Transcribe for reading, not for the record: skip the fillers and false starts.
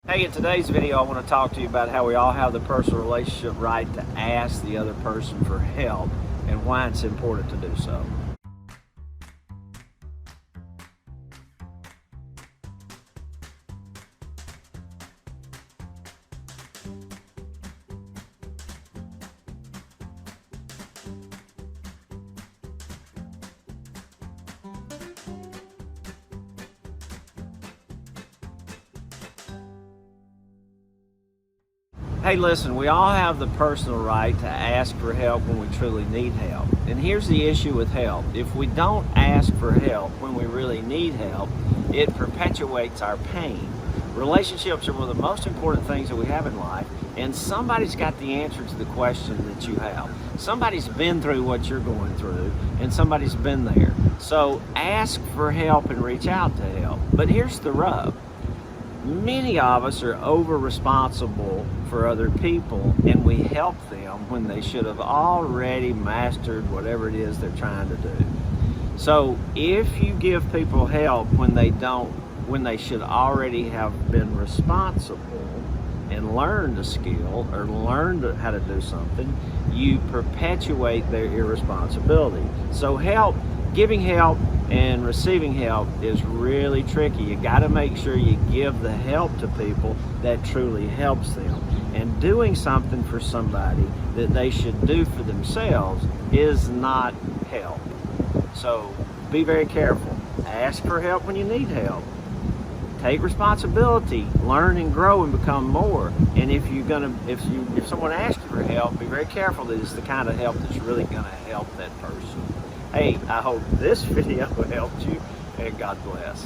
Hey, in today's video I want to talk to you about how we all have the personal relationship right to ask the other person for help and why it's important to do so. Hey, listen, we all have the personal right to ask for help when we truly need help. And here's the issue with help. If we don't ask for help when we really need help, it perpetuates our pain. Relationships are one of the most important things that we have in life, and somebody's got the answer to the question that you have. Somebody's been through what you're going through, and somebody's been there. So ask for help and reach out to help. But here's the rub. Many of us are over-responsible for other people, and we help them when they should have already mastered whatever it is they're trying to do. So if you give people help when they should already have been responsible and learned a skill or learned how to do something, you perpetuate their irresponsibility. So giving help and receiving help is really tricky. You got to make sure you give the help to people that truly helps them. And doing something for somebody that they should do for themselves is not help. So be very careful. Ask for help when you need help. Take responsibility, learn and grow and become more. And if someone asks you for help, be very careful that it's the kind of help that's really going to help that person. Hey, I hope this video helped you, and God bless.